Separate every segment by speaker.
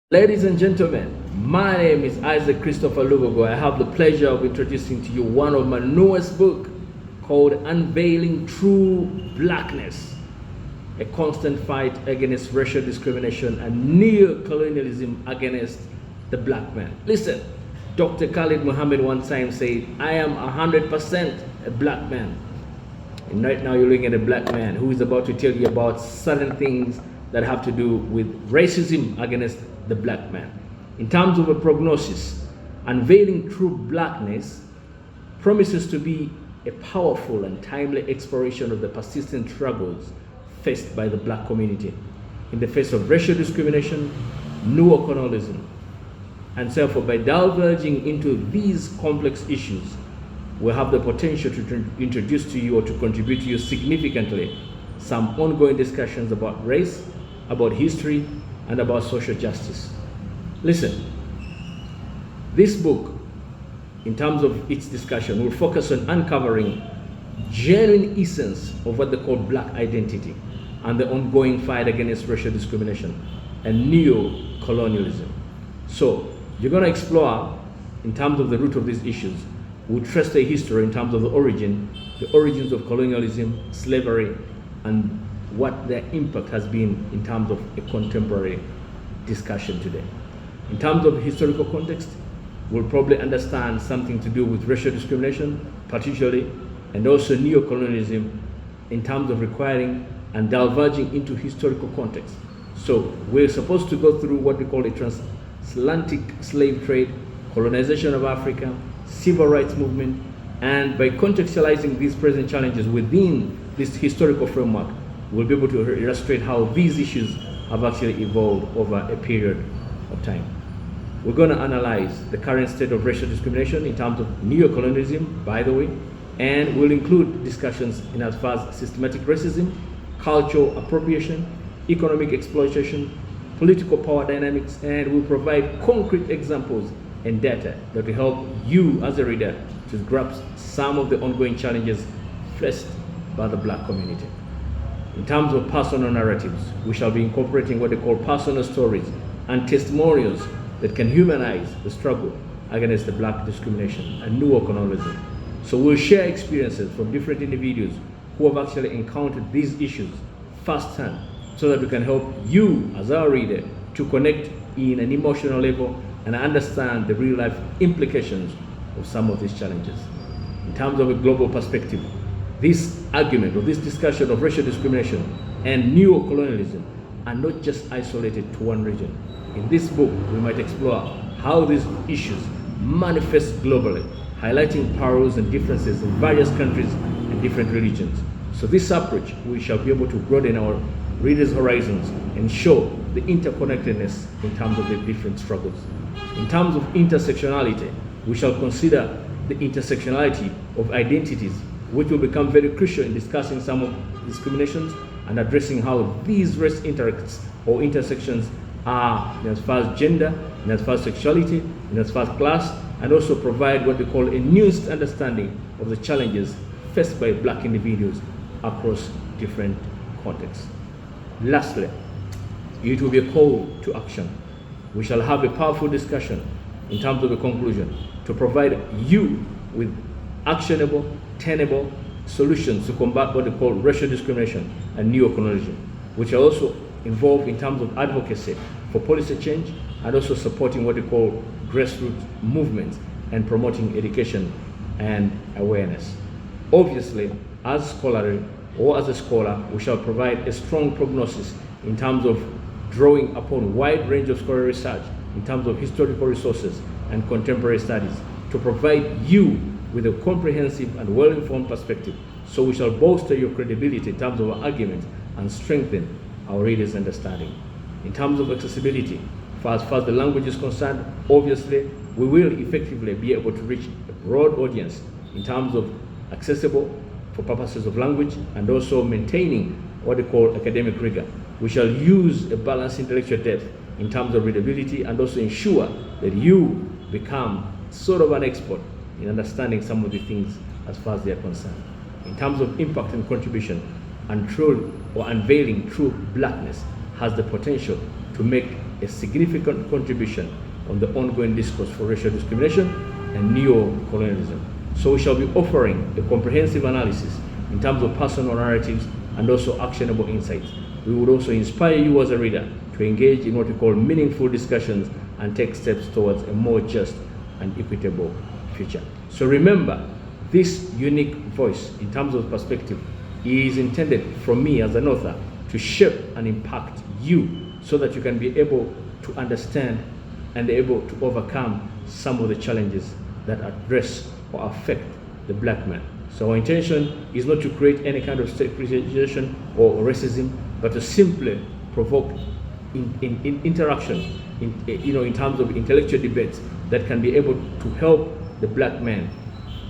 Speaker 1: Ladies and gentlemen, my name is Isaac Christopher Lubogo. I have the pleasure of introducing to you one of my newest book called Unveiling True Blackness, a constant fight against racial discrimination and neo-colonialism against the black man. Listen, Dr. Khalid Muhammad one time said, I am 100% a black man. And right now you're looking at a black man who is about to tell you about certain things that have to do with racism against the black man. In terms of a prognosis, Unveiling True Blackness promises to be a powerful and timely exploration of the persistent struggles faced by the black community in the face of racial discrimination, neo-colonialism, and therefore by diverging into these complex issues, we have the potential to introduce to you or to contribute to you significantly some ongoing discussions about race, about history, and about social justice. Listen, this book, in terms of its discussion, will focus on uncovering genuine essence of what they call black identity and the ongoing fight against racial discrimination and neo-colonialism. So, you're going to explore, in terms of the root of these issues, we'll trace their history in terms of the origins of colonialism, slavery, and what their impact has been in terms of a contemporary discussion today. In terms of historical context, we'll probably understand something to do with racial discrimination, particularly, and also neo-colonialism in terms of requiring and diverging into historical context. So we're supposed to go through what we call a transatlantic slave trade, colonization of Africa, civil rights movement, and by contextualizing these present challenges within this historical framework, we'll be able to illustrate how these issues have actually evolved over a period of time. We're going to analyze the current state of racial discrimination in terms of neo-colonialism, by the way, and we'll include discussions in as far as systematic racism, cultural appropriation, economic exploitation, political power dynamics, and we'll provide concrete examples and data that will help you as a reader to grasp some of the ongoing challenges faced by the black community. In terms of personal narratives, we shall be incorporating what they call personal stories and testimonials that can humanize the struggle against the black discrimination and neo-colonialism. So we'll share experiences from different individuals who have actually encountered these issues firsthand so that we can help you as our reader to connect in an emotional level and understand the real life implications of some of these challenges. In terms of a global perspective, this argument or this discussion of racial discrimination and neo-colonialism are not just isolated to one region. In this book, we might explore how these issues manifest globally, highlighting parallels and differences in various countries and different religions. So this approach, we shall be able to broaden our readers' horizons and show the interconnectedness in terms of the different struggles. In terms of intersectionality, we shall consider the intersectionality of identities, which will become very crucial in discussing some of discriminations and addressing how these race interacts or intersections are in as far as gender, in as far as sexuality, in as far as class, and also provide what we call a nuanced understanding of the challenges faced by black individuals across different contexts. Lastly, it will be a call to action. We shall have a powerful discussion in terms of a conclusion to provide you with actionable, tenable solutions to combat what they call racial discrimination and neo-colonialism, which are also involved in terms of advocacy for policy change and also supporting what they call grassroots movements and promoting education and awareness. Obviously, as scholarly or as a scholar, we shall provide a strong prognosis in terms of drawing upon a wide range of scholarly research in terms of historical resources and contemporary studies to provide you with a comprehensive and well-informed perspective, so we shall bolster your credibility in terms of our arguments and strengthen our readers' understanding. In terms of accessibility, as far as the language is concerned, obviously, we will effectively be able to reach a broad audience in terms of accessible for purposes of language and also maintaining what they call academic rigor. We shall use a balanced intellectual depth in terms of readability and also ensure that you become sort of an expert in understanding some of the things as far as they are concerned. In terms of impact and contribution, unveiling true blackness has the potential to make a significant contribution on the ongoing discourse for racial discrimination and neo-colonialism. So we shall be offering a comprehensive analysis in terms of personal narratives and also actionable insights. We would also inspire you as a reader to engage in what we call meaningful discussions and take steps towards a more just and equitable future. So remember, this unique voice in terms of perspective is intended from me as an author to shape and impact you so that you can be able to understand and able to overcome some of the challenges that address or affect the black man. So our intention is not to create any kind of stigmatization or racism, but to simply provoke in interaction, in terms of intellectual debates that can be able to help the black man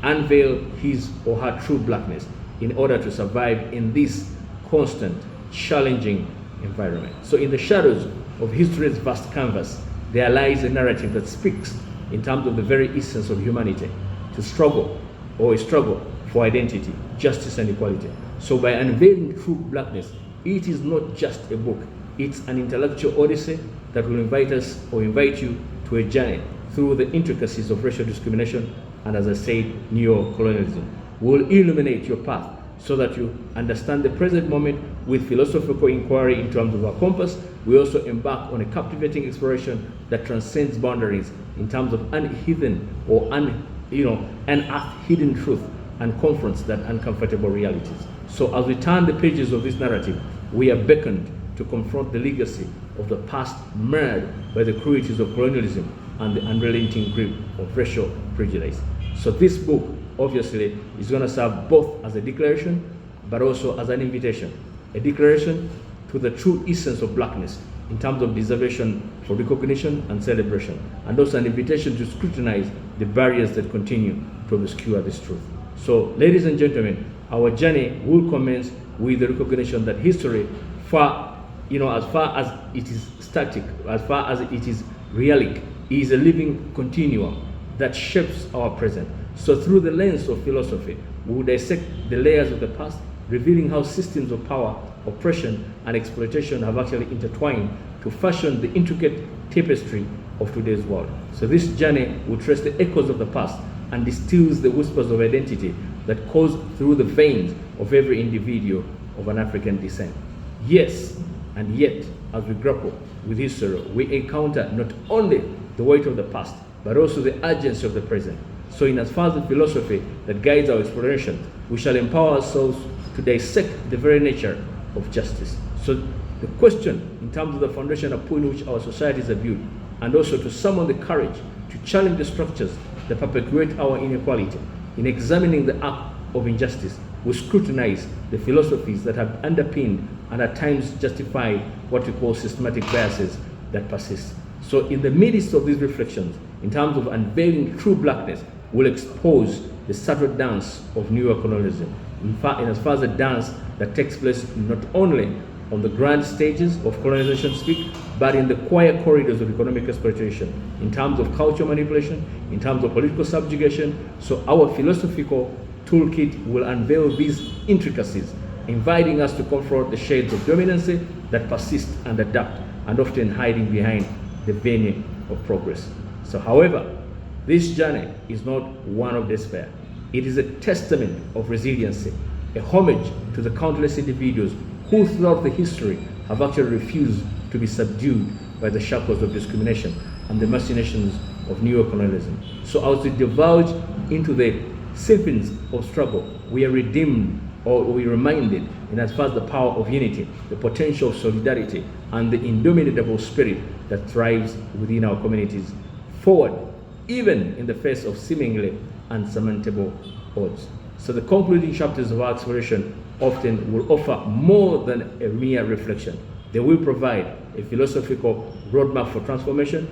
Speaker 1: unveil his or her true blackness in order to survive in this constant, challenging environment. So in the shadows of history's vast canvas, there lies a narrative that speaks in terms of the very essence of humanity, to struggle or a struggle for identity, justice, and equality. So by unveiling true blackness, it is not just a book, it's an intellectual odyssey that will invite us or invite you to a journey through the intricacies of racial discrimination and, as I said, neo-colonialism. We'll illuminate your path so that you understand the present moment with philosophical inquiry in terms of our compass. We also embark on a captivating exploration that transcends boundaries in terms of unhidden or unearthed hidden truth and confronts that uncomfortable realities. So as we turn the pages of this narrative, we are beckoned to confront the legacy of the past marred by the cruelties of colonialism and the unrelenting grip of racial prejudice. So this book, obviously, is going to serve both as a declaration, but also as an invitation. A declaration to the true essence of blackness in terms of deservation for recognition and celebration, and also an invitation to scrutinize the barriers that continue to obscure this truth. So, ladies and gentlemen, our journey will commence with the recognition that history, as far as it is static, as far as it is relic, is a living continuum that shapes our present. So through the lens of philosophy, we will dissect the layers of the past, revealing how systems of power, oppression, and exploitation have actually intertwined to fashion the intricate tapestry of today's world. So this journey will trace the echoes of the past and distills the whispers of identity that course through the veins of every individual of an African descent. Yes, and yet, as we grapple with history, we encounter not only the weight of the past, but also the urgency of the present. So in as far as the philosophy that guides our exploration, we shall empower ourselves to dissect the very nature of justice. So the question in terms of the foundation upon which our societies are built, and also to summon the courage to challenge the structures that perpetuate our inequality. In examining the act of injustice, we scrutinize the philosophies that have underpinned and at times justified what we call systematic biases that persist. So in the midst of these reflections, in terms of unveiling true blackness, we'll expose the subtle dance of neo-colonialism. In as far as a dance that takes place not only on the grand stages of colonization speak, but in the quiet corridors of economic exploitation, in terms of cultural manipulation, in terms of political subjugation. So our philosophical toolkit will unveil these intricacies, inviting us to confront the shades of dominancy that persist and adapt, and often hiding behind the veneer of progress. So however, this journey is not one of despair. It is a testament of resiliency, a homage to the countless individuals who throughout the history have actually refused to be subdued by the shackles of discrimination and the machinations of neo-colonialism. So as we divulge into the symphonies of struggle, we are redeemed, or we are reminded in as far as the power of unity, the potential of solidarity, and the indomitable spirit that thrives within our communities forward, even in the face of seemingly unsurmountable odds. So the concluding chapters of our exploration often will offer more than a mere reflection. They will provide a philosophical roadmap for transformation,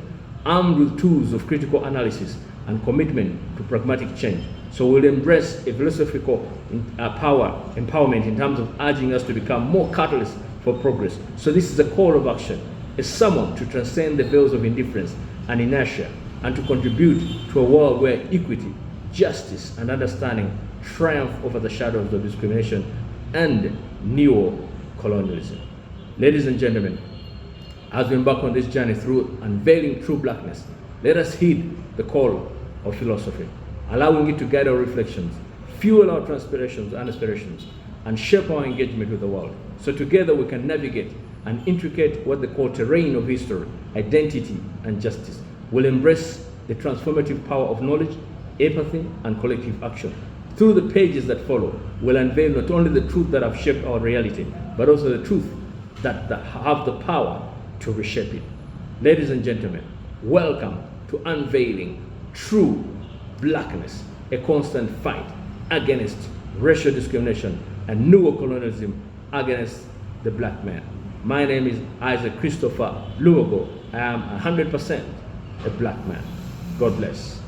Speaker 1: armed with tools of critical analysis and commitment to pragmatic change. So we'll embrace a philosophical empowerment in terms of urging us to become more catalysts for progress. So this is a call of action, a summon to transcend the veils of indifference and inertia, and to contribute to a world where equity, justice, and understanding triumph over the shadows of discrimination and neo-colonialism. Ladies and gentlemen, As we embark on this journey through unveiling true blackness, let us heed the call of philosophy, allowing it to guide our reflections, fuel our transpirations and aspirations, and shape our engagement with the world. So together we can navigate and intricate what they call terrain of history, identity, and justice. We'll embrace the transformative power of knowledge, empathy, and collective action. Through the pages that follow, we'll unveil not only the truth that have shaped our reality, but also the truth that have the power to reshape it. Ladies and gentlemen, welcome to Unveiling True Blackness, a constant fight against racial discrimination and neocolonialism against the black man. My name is Isaac Christopher Lubogo. I am 100% a black man. God bless.